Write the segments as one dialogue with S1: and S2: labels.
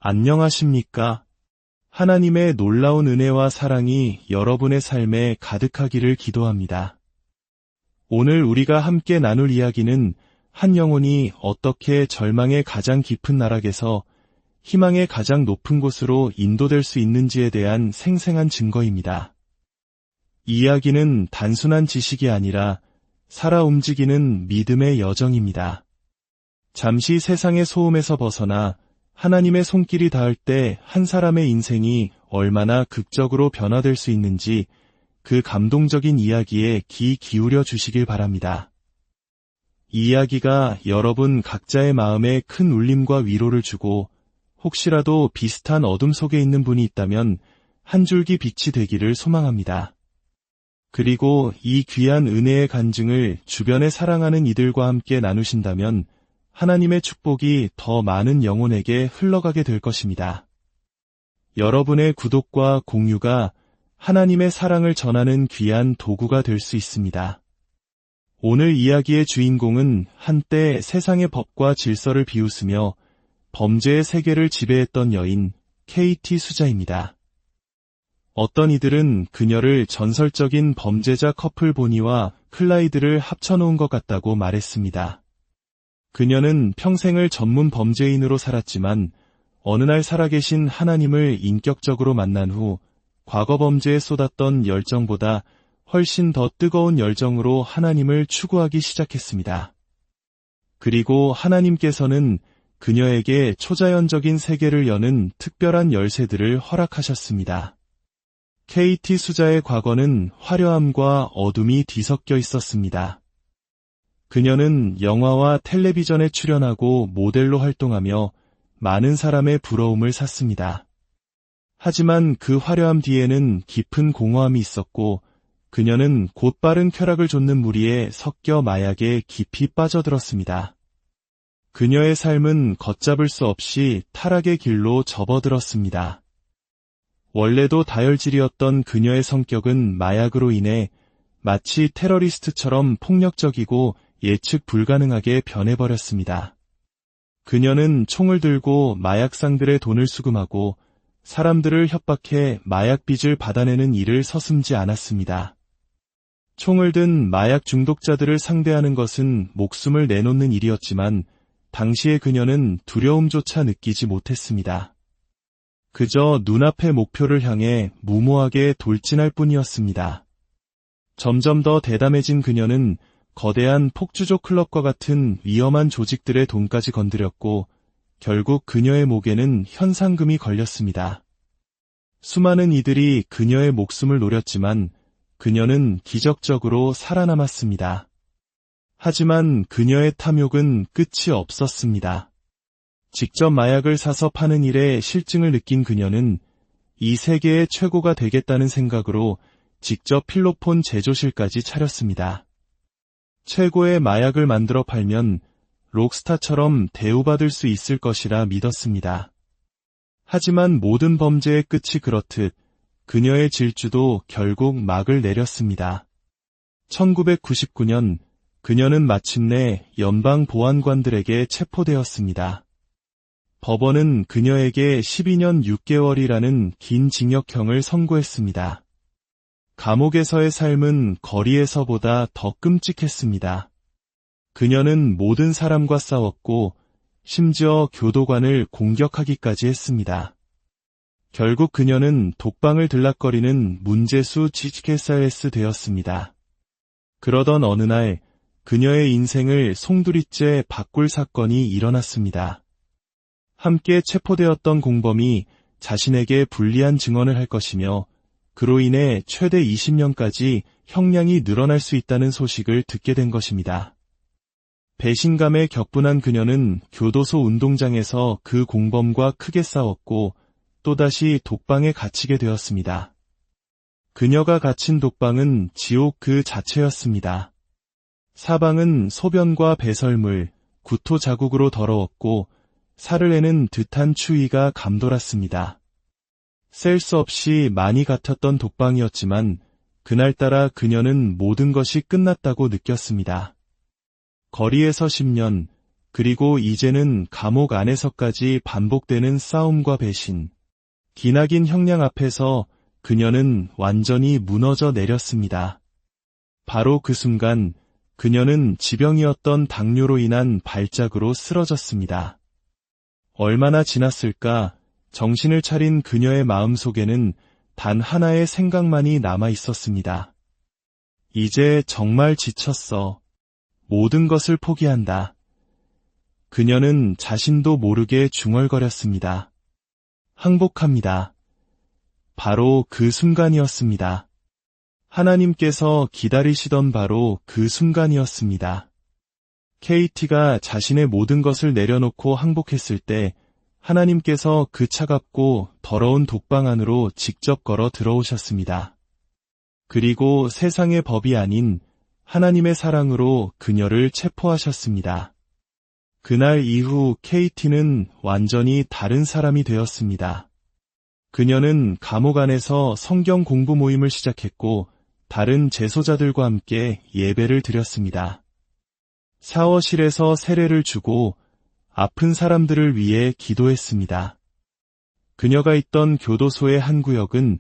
S1: 안녕하십니까? 하나님의 놀라운 은혜와 사랑이 여러분의 삶에 가득하기를 기도합니다. 오늘 우리가 함께 나눌 이야기는 한 영혼이 어떻게 절망의 가장 깊은 나락에서 희망의 가장 높은 곳으로 인도될 수 있는지에 대한 생생한 증거입니다. 이 이야기는 단순한 지식이 아니라 살아 움직이는 믿음의 여정입니다. 잠시 세상의 소음에서 벗어나 하나님의 손길이 닿을 때 한 사람의 인생이 얼마나 극적으로 변화될 수 있는지 그 감동적인 이야기에 귀 기울여 주시길 바랍니다. 이 이야기가 여러분 각자의 마음에 큰 울림과 위로를 주고 혹시라도 비슷한 어둠 속에 있는 분이 있다면 한 줄기 빛이 되기를 소망합니다. 그리고 이 귀한 은혜의 간증을 주변에 사랑하는 이들과 함께 나누신다면 하나님의 축복이 더 많은 영혼에게 흘러가게 될 것입니다. 여러분의 구독과 공유가 하나님의 사랑을 전하는 귀한 도구가 될 수 있습니다. 오늘 이야기의 주인공은 한때 세상의 법과 질서를 비웃으며 범죄의 세계를 지배했던 여인 KT 수자입니다. 어떤 이들은 그녀를 전설적인 범죄자 커플 보니와 클라이드를 합쳐놓은 것 같다고 말했습니다. 그녀는 평생을 전문 범죄인으로 살았지만 어느 날 살아계신 하나님을 인격적으로 만난 후 과거 범죄에 쏟았던 열정보다 훨씬 더 뜨거운 열정으로 하나님을 추구하기 시작했습니다. 그리고 하나님께서는 그녀에게 초자연적인 세계를 여는 특별한 열쇠들을 허락하셨습니다. KT 수자의 과거는 화려함과 어둠이 뒤섞여 있었습니다. 그녀는 영화와 텔레비전에 출연하고 모델로 활동하며 많은 사람의 부러움을 샀습니다. 하지만 그 화려함 뒤에는 깊은 공허함이 있었고 그녀는 곧 빠른 쾌락을 좇는 무리에 섞여 마약에 깊이 빠져들었습니다. 그녀의 삶은 걷잡을 수 없이 타락의 길로 접어들었습니다. 원래도 다혈질이었던 그녀의 성격은 마약으로 인해 마치 테러리스트처럼 폭력적이고 예측 불가능하게 변해버렸습니다. 그녀는 총을 들고 마약상들의 돈을 수금하고 사람들을 협박해 마약 빚을 받아내는 일을 서슴지 않았습니다. 총을 든 마약 중독자들을 상대하는 것은 목숨을 내놓는 일이었지만 당시의 그녀는 두려움조차 느끼지 못했습니다. 그저 눈앞의 목표를 향해 무모하게 돌진할 뿐이었습니다. 점점 더 대담해진 그녀는 거대한 폭주족 클럽과 같은 위험한 조직들의 돈까지 건드렸고 결국 그녀의 목에는 현상금이 걸렸습니다. 수많은 이들이 그녀의 목숨을 노렸지만 그녀는 기적적으로 살아남았습니다. 하지만 그녀의 탐욕은 끝이 없었습니다. 직접 마약을 사서 파는 일에 실증을 느낀 그녀는 이 세계의 최고가 되겠다는 생각으로 직접 필로폰 제조실까지 차렸습니다. 최고의 마약을 만들어 팔면 록스타처럼 대우받을 수 있을 것이라 믿었습니다. 하지만 모든 범죄의 끝이 그렇듯 그녀의 질주도 결국 막을 내렸습니다. 1999년 그녀는 마침내 연방 보안관들에게 체포되었습니다. 법원은 그녀에게 12년 6개월이라는 긴 징역형을 선고했습니다. 감옥에서의 삶은 거리에서보다 더 끔찍했습니다. 그녀는 모든 사람과 싸웠고 심지어 교도관을 공격하기까지 했습니다. 결국 그녀는 독방을 들락거리는 문제수 지치케사에스 되었습니다. 그러던 어느 날 그녀의 인생을 송두리째 바꿀 사건이 일어났습니다. 함께 체포되었던 공범이 자신에게 불리한 증언을 할 것이며 그로 인해 최대 20년까지 형량이 늘어날 수 있다는 소식을 듣게 된 것입니다. 배신감에 격분한 그녀는 교도소 운동장에서 그 공범과 크게 싸웠고 또다시 독방에 갇히게 되었습니다. 그녀가 갇힌 독방은 지옥 그 자체였습니다. 사방은 소변과 배설물, 구토 자국으로 더러웠고 살을 내는 듯한 추위가 감돌았습니다. 셀 수 없이 많이 같았던 독방이었지만 그날따라 그녀는 모든 것이 끝났다고 느꼈습니다. 거리에서 10년, 그리고 이제는 감옥 안에서까지 반복되는 싸움과 배신. 기나긴 형량 앞에서 그녀는 완전히 무너져 내렸습니다. 바로 그 순간 그녀는 지병이었던 당뇨로 인한 발작으로 쓰러졌습니다. 얼마나 지났을까? 정신을 차린 그녀의 마음속에는 단 하나의 생각만이 남아 있었습니다. 이제 정말 지쳤어. 모든 것을 포기한다. 그녀는 자신도 모르게 중얼거렸습니다. 항복합니다. 바로 그 순간이었습니다. 하나님께서 기다리시던 바로 그 순간이었습니다. KT가 자신의 모든 것을 내려놓고 항복했을 때 하나님께서 그 차갑고 더러운 독방 안으로 직접 걸어 들어오셨습니다. 그리고 세상의 법이 아닌 하나님의 사랑으로 그녀를 체포하셨습니다. 그날 이후 KT는 완전히 다른 사람이 되었습니다. 그녀는 감옥 안에서 성경 공부 모임을 시작했고 다른 재소자들과 함께 예배를 드렸습니다. 샤워실에서 세례를 주고 아픈 사람들을 위해 기도했습니다. 그녀가 있던 교도소의 한 구역은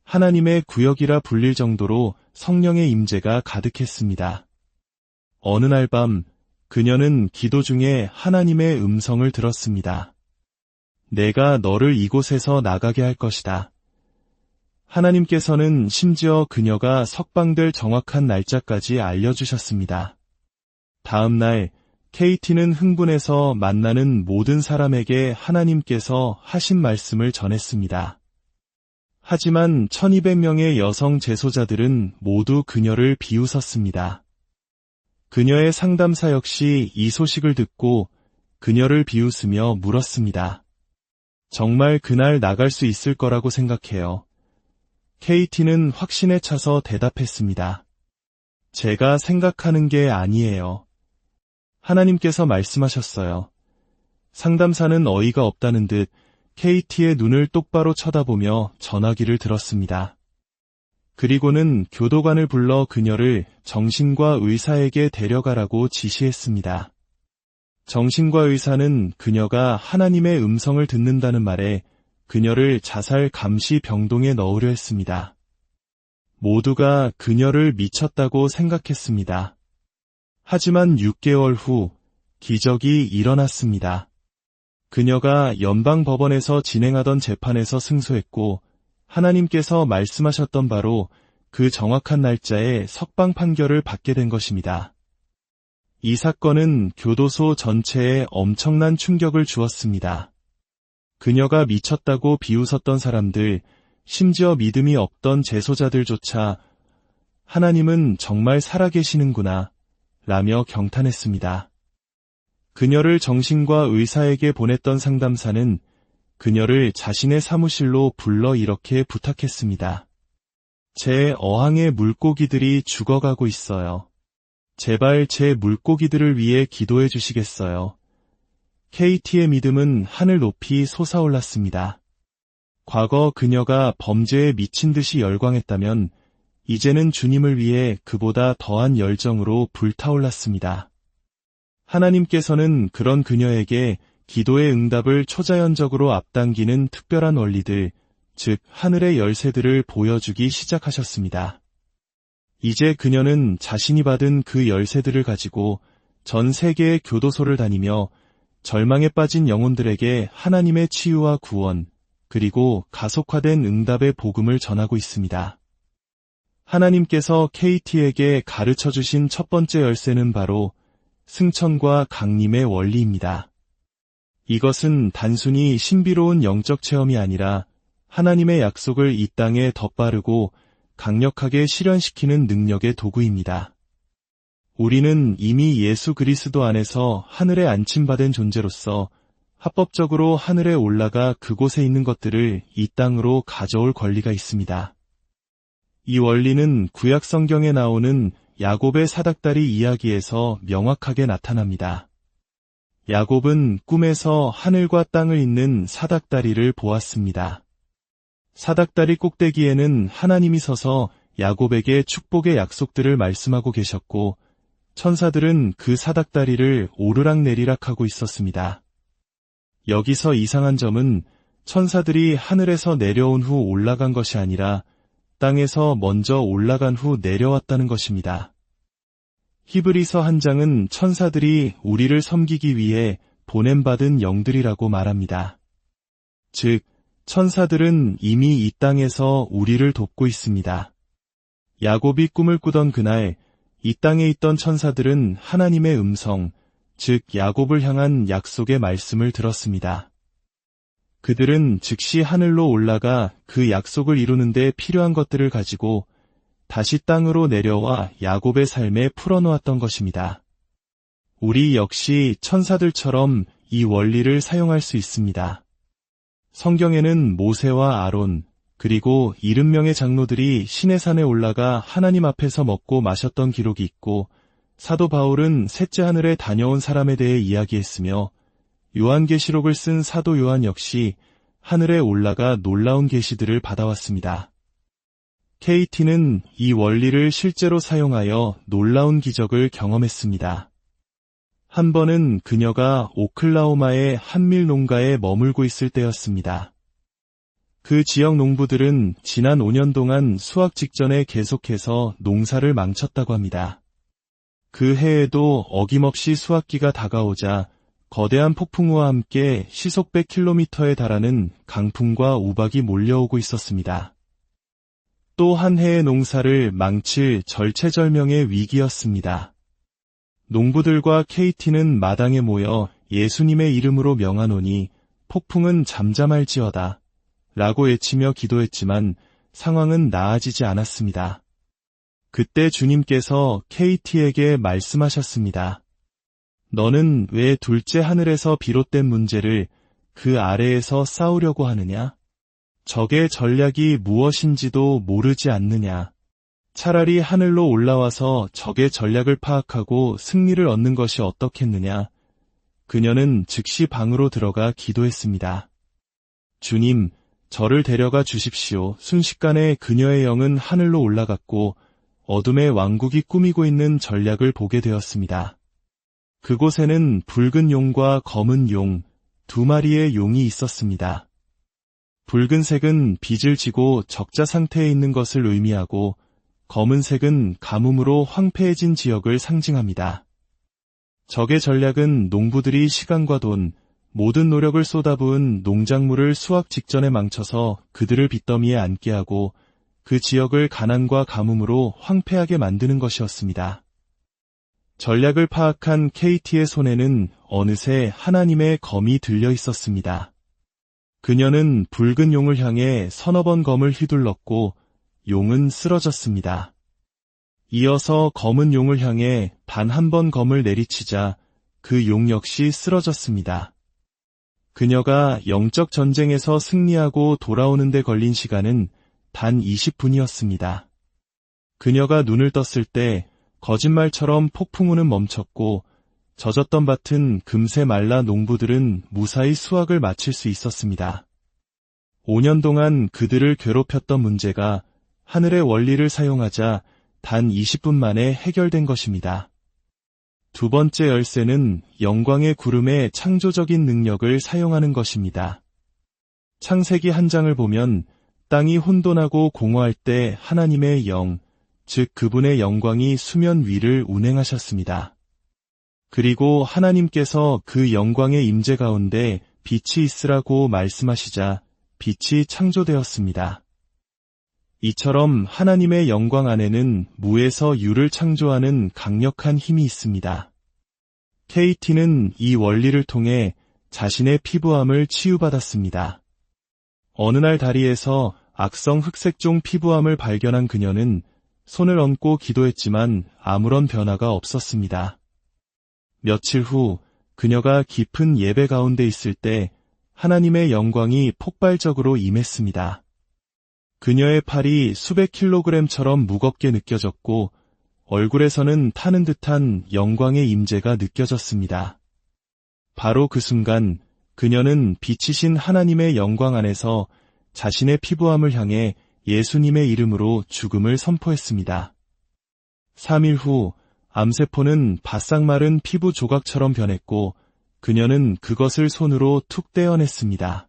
S1: 하나님의 구역이라 불릴 정도로 성령의 임재가 가득했습니다. 어느 날 밤 그녀는 기도 중에 하나님의 음성을 들었습니다. 내가 너를 이곳에서 나가게 할 것이다. 하나님께서는 심지어 그녀가 석방될 정확한 날짜까지 알려주셨습니다. 다음 날 KT는 흥분해서 만나는 모든 사람에게 하나님께서 하신 말씀을 전했습니다. 하지만 1200명의 여성 재소자들은 모두 그녀를 비웃었습니다. 그녀의 상담사 역시 이 소식을 듣고 그녀를 비웃으며 물었습니다. 정말 그날 나갈 수 있을 거라고 생각해요. KT는 확신에 차서 대답했습니다. 제가 생각하는 게 아니에요. 하나님께서 말씀하셨어요. 상담사는 어이가 없다는 듯 KT의 눈을 똑바로 쳐다보며 전화기를 들었습니다. 그리고는 교도관을 불러 그녀를 정신과 의사에게 데려가라고 지시했습니다. 정신과 의사는 그녀가 하나님의 음성을 듣는다는 말에 그녀를 자살 감시 병동에 넣으려 했습니다. 모두가 그녀를 미쳤다고 생각했습니다. 하지만 6개월 후 기적이 일어났습니다. 그녀가 연방법원에서 진행하던 재판에서 승소했고 하나님께서 말씀하셨던 바로 그 정확한 날짜에 석방 판결을 받게 된 것입니다. 이 사건은 교도소 전체에 엄청난 충격을 주었습니다. 그녀가 미쳤다고 비웃었던 사람들, 심지어 믿음이 없던 재소자들조차 하나님은 정말 살아계시는구나 라며 경탄했습니다. 그녀를 정신과 의사에게 보냈던 상담사는 그녀를 자신의 사무실로 불러 이렇게 부탁했습니다. 제 어항의 물고기들이 죽어가고 있어요. 제발 제 물고기들을 위해 기도해 주시겠어요. KT의 믿음은 하늘 높이 솟아올랐습니다. 과거 그녀가 범죄에 미친 듯이 열광했다면 이제는 주님을 위해 그보다 더한 열정으로 불타올랐습니다. 하나님께서는 그런 그녀에게 기도의 응답을 초자연적으로 앞당기는 특별한 원리들, 즉 하늘의 열쇠들을 보여주기 시작하셨습니다. 이제 그녀는 자신이 받은 그 열쇠들을 가지고 전 세계의 교도소를 다니며 절망에 빠진 영혼들에게 하나님의 치유와 구원, 그리고 가속화된 응답의 복음을 전하고 있습니다. 하나님께서 KT에게 가르쳐 주신 첫 번째 열쇠는 바로 승천과 강림의 원리입니다. 이것은 단순히 신비로운 영적 체험이 아니라 하나님의 약속을 이 땅에 더 빠르고 강력하게 실현시키는 능력의 도구입니다. 우리는 이미 예수 그리스도 안에서 하늘에 안침받은 존재로서 합법적으로 하늘에 올라가 그곳에 있는 것들을 이 땅으로 가져올 권리가 있습니다. 이 원리는 구약 성경에 나오는 야곱의 사닥다리 이야기에서 명확하게 나타납니다. 야곱은 꿈에서 하늘과 땅을 잇는 사닥다리를 보았습니다. 사닥다리 꼭대기에는 하나님이 서서 야곱에게 축복의 약속들을 말씀하고 계셨고 천사들은 그 사닥다리를 오르락내리락 하고 있었습니다. 여기서 이상한 점은 천사들이 하늘에서 내려온 후 올라간 것이 아니라 땅에서 먼저 올라간 후 내려왔다는 것입니다. 히브리서 한 장은 천사들이 우리를 섬기기 위해 보냄받은 영들이라고 말합니다. 즉, 천사들은 이미 이 땅에서 우리를 돕고 있습니다. 야곱이 꿈을 꾸던 그날, 이 땅에 있던 천사들은 하나님의 음성, 즉 야곱을 향한 약속의 말씀을 들었습니다. 그들은 즉시 하늘로 올라가 그 약속을 이루는 데 필요한 것들을 가지고 다시 땅으로 내려와 야곱의 삶에 풀어놓았던 것입니다. 우리 역시 천사들처럼 이 원리를 사용할 수 있습니다. 성경에는 모세와 아론, 그리고 70명의 장로들이 시내산에 올라가 하나님 앞에서 먹고 마셨던 기록이 있고, 사도 바울은 셋째 하늘에 다녀온 사람에 대해 이야기했으며, 요한계시록을 쓴 사도 요한 역시 하늘에 올라가 놀라운 계시들을 받아왔습니다. KT는 이 원리를 실제로 사용하여 놀라운 기적을 경험했습니다. 한 번은 그녀가 오클라호마의 한밀 농가에 머물고 있을 때였습니다. 그 지역 농부들은 지난 5년 동안 수확 직전에 계속해서 농사를 망쳤다고 합니다. 그 해에도 어김없이 수확기가 다가오자 거대한 폭풍우와 함께 시속 100km에 달하는 강풍과 우박이 몰려오고 있었습니다. 또 한 해의 농사를 망칠 절체절명의 위기였습니다. 농부들과 KT는 마당에 모여 예수님의 이름으로 명하노니 폭풍은 잠잠할지어다 라고 외치며 기도했지만 상황은 나아지지 않았습니다. 그때 주님께서 KT에게 말씀하셨습니다. 너는 왜 둘째 하늘에서 비롯된 문제를 그 아래에서 싸우려고 하느냐? 적의 전략이 무엇인지도 모르지 않느냐? 차라리 하늘로 올라와서 적의 전략을 파악하고 승리를 얻는 것이 어떻겠느냐? 그녀는 즉시 방으로 들어가 기도했습니다. 주님, 저를 데려가 주십시오. 순식간에 그녀의 영은 하늘로 올라갔고 어둠의 왕국이 꾸미고 있는 전략을 보게 되었습니다. 그곳에는 붉은 용과 검은 용, 두 마리의 용이 있었습니다. 붉은색은 빚을 지고 적자 상태에 있는 것을 의미하고 검은색은 가뭄으로 황폐해진 지역을 상징합니다. 적의 전략은 농부들이 시간과 돈, 모든 노력을 쏟아부은 농작물을 수확 직전에 망쳐서 그들을 빚더미에 앉게 하고 그 지역을 가난과 가뭄으로 황폐하게 만드는 것이었습니다. 전략을 파악한 KT의 손에는 어느새 하나님의 검이 들려 있었습니다. 그녀는 붉은 용을 향해 서너 번 검을 휘둘렀고 용은 쓰러졌습니다. 이어서 검은 용을 향해 단 한 번 검을 내리치자 그 용 역시 쓰러졌습니다. 그녀가 영적 전쟁에서 승리하고 돌아오는 데 걸린 시간은 단 20분이었습니다. 그녀가 눈을 떴을 때 거짓말처럼 폭풍우는 멈췄고 젖었던 밭은 금세 말라 농부들은 무사히 수확을 마칠 수 있었습니다. 5년 동안 그들을 괴롭혔던 문제가 하늘의 원리를 사용하자 단 20분 만에 해결된 것입니다. 두 번째 열쇠는 영광의 구름의 창조적인 능력을 사용하는 것입니다. 창세기 한 장을 보면 땅이 혼돈하고 공허할 때 하나님의 영, 즉 그분의 영광이 수면 위를 운행하셨습니다. 그리고 하나님께서 그 영광의 임재 가운데 빛이 있으라고 말씀하시자 빛이 창조되었습니다. 이처럼 하나님의 영광 안에는 무에서 유를 창조하는 강력한 힘이 있습니다. KT는 이 원리를 통해 자신의 피부암을 치유받았습니다. 어느 날 다리에서 악성 흑색종 피부암을 발견한 그녀는 손을 얹고 기도했지만 아무런 변화가 없었습니다. 며칠 후 그녀가 깊은 예배 가운데 있을 때 하나님의 영광이 폭발적으로 임했습니다. 그녀의 팔이 수백 킬로그램처럼 무겁게 느껴졌고 얼굴에서는 타는 듯한 영광의 임재가 느껴졌습니다. 바로 그 순간 그녀는 빛이신 하나님의 영광 안에서 자신의 피부암을 향해 예수님의 이름으로 죽음을 선포했습니다. 3일 후 암세포는 바싹 마른 피부 조각처럼 변했고 그녀는 그것을 손으로 툭 떼어냈습니다.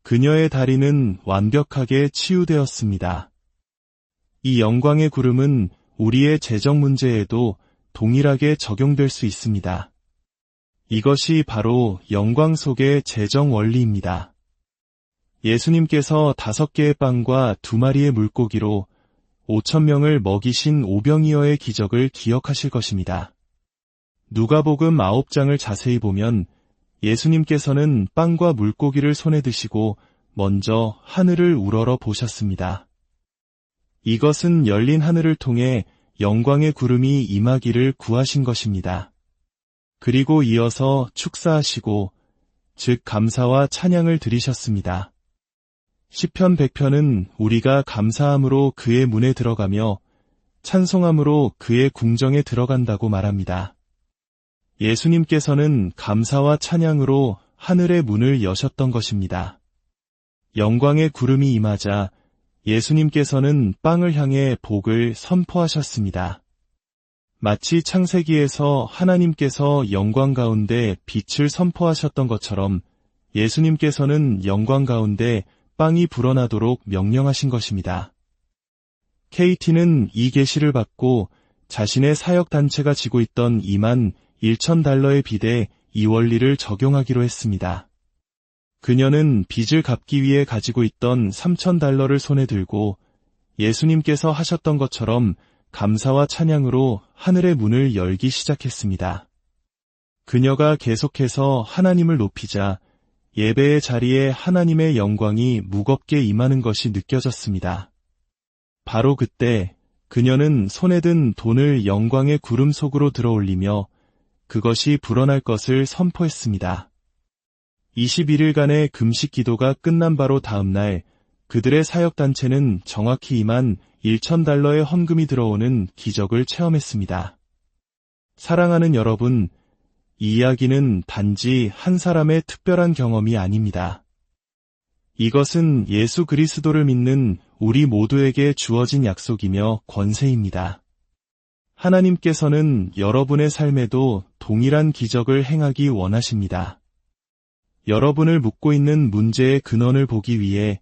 S1: 그녀의 다리는 완벽하게 치유되었습니다. 이 영광의 구름은 우리의 재정 문제에도 동일하게 적용될 수 있습니다. 이것이 바로 영광 속의 재정 원리입니다. 예수님께서 5개의 빵과 2마리의 물고기로 5,000명을 먹이신 오병이어의 기적을 기억하실 것입니다. 누가복음 9장을 자세히 보면 예수님께서는 빵과 물고기를 손에 드시고 먼저 하늘을 우러러 보셨습니다. 이것은 열린 하늘을 통해 영광의 구름이 임하기를 구하신 것입니다. 그리고 이어서 축사하시고, 즉 감사와 찬양을 드리셨습니다. 시편 100편은 우리가 감사함으로 그의 문에 들어가며 찬송함으로 그의 궁정에 들어간다고 말합니다. 예수님께서는 감사와 찬양으로 하늘의 문을 여셨던 것입니다. 영광의 구름이 임하자 예수님께서는 빵을 향해 복을 선포하셨습니다. 마치 창세기에서 하나님께서 영광 가운데 빛을 선포하셨던 것처럼 예수님께서는 영광 가운데 빵이 불어나도록 명령하신 것입니다. KT는 이 계시를 받고 자신의 사역단체가 지고 있던 21,000달러의 빚에 이 원리를 적용하기로 했습니다. 그녀는 빚을 갚기 위해 가지고 있던 3,000달러를 손에 들고 예수님께서 하셨던 것처럼 감사와 찬양으로 하늘의 문을 열기 시작했습니다. 그녀가 계속해서 하나님을 높이자 예배의 자리에 하나님의 영광이 무겁게 임하는 것이 느껴졌습니다. 바로 그때 그녀는 손에 든 돈을 영광의 구름 속으로 들어올리며 그것이 불어날 것을 선포했습니다. 21일간의 금식 기도가 끝난 바로 다음 날 그들의 사역단체는 정확히 21,000달러의 헌금이 들어오는 기적을 체험했습니다. 사랑하는 여러분, 이 이야기는 단지 한 사람의 특별한 경험이 아닙니다. 이것은 예수 그리스도를 믿는 우리 모두에게 주어진 약속이며 권세입니다. 하나님께서는 여러분의 삶에도 동일한 기적을 행하기 원하십니다. 여러분을 묶고 있는 문제의 근원을 보기 위해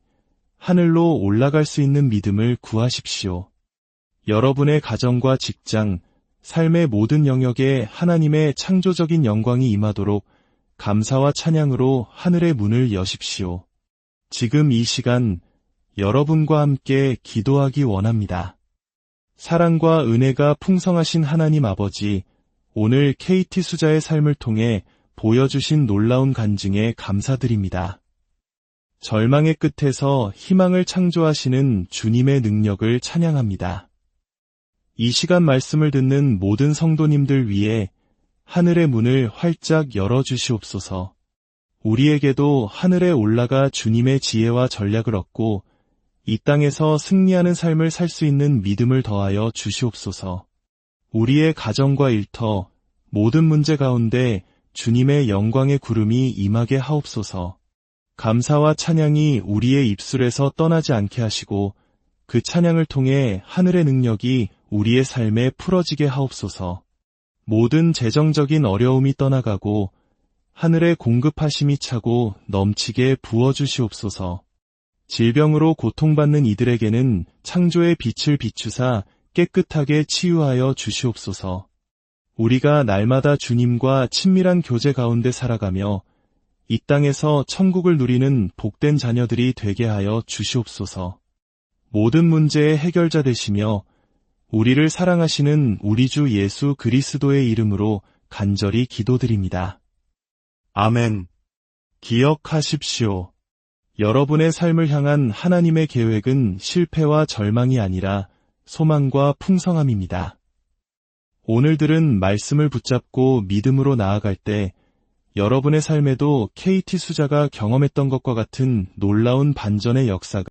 S1: 하늘로 올라갈 수 있는 믿음을 구하십시오. 여러분의 가정과 직장, 삶의 모든 영역에 하나님의 창조적인 영광이 임하도록 감사와 찬양으로 하늘의 문을 여십시오. 지금 이 시간 여러분과 함께 기도하기 원합니다. 사랑과 은혜가 풍성하신 하나님 아버지, 오늘 KT 수자의 삶을 통해 보여주신 놀라운 간증에 감사드립니다. 절망의 끝에서 희망을 창조하시는 주님의 능력을 찬양합니다. 이 시간 말씀을 듣는 모든 성도님들 위해 하늘의 문을 활짝 열어주시옵소서. 우리에게도 하늘에 올라가 주님의 지혜와 전략을 얻고 이 땅에서 승리하는 삶을 살 수 있는 믿음을 더하여 주시옵소서. 우리의 가정과 일터, 모든 문제 가운데 주님의 영광의 구름이 임하게 하옵소서. 감사와 찬양이 우리의 입술에서 떠나지 않게 하시고 그 찬양을 통해 하늘의 능력이 우리의 삶에 풀어지게 하옵소서. 모든 재정적인 어려움이 떠나가고 하늘의 공급하심이 차고 넘치게 부어주시옵소서. 질병으로 고통받는 이들에게는 창조의 빛을 비추사 깨끗하게 치유하여 주시옵소서. 우리가 날마다 주님과 친밀한 교제 가운데 살아가며 이 땅에서 천국을 누리는 복된 자녀들이 되게 하여 주시옵소서. 모든 문제의 해결자 되시며 우리를 사랑하시는 우리 주 예수 그리스도의 이름으로 간절히 기도드립니다. 아멘. 기억하십시오. 여러분의 삶을 향한 하나님의 계획은 실패와 절망이 아니라 소망과 풍성함입니다. 오늘 들은 말씀을 붙잡고 믿음으로 나아갈 때 여러분의 삶에도 KT 수자가 경험했던 것과 같은 놀라운 반전의 역사가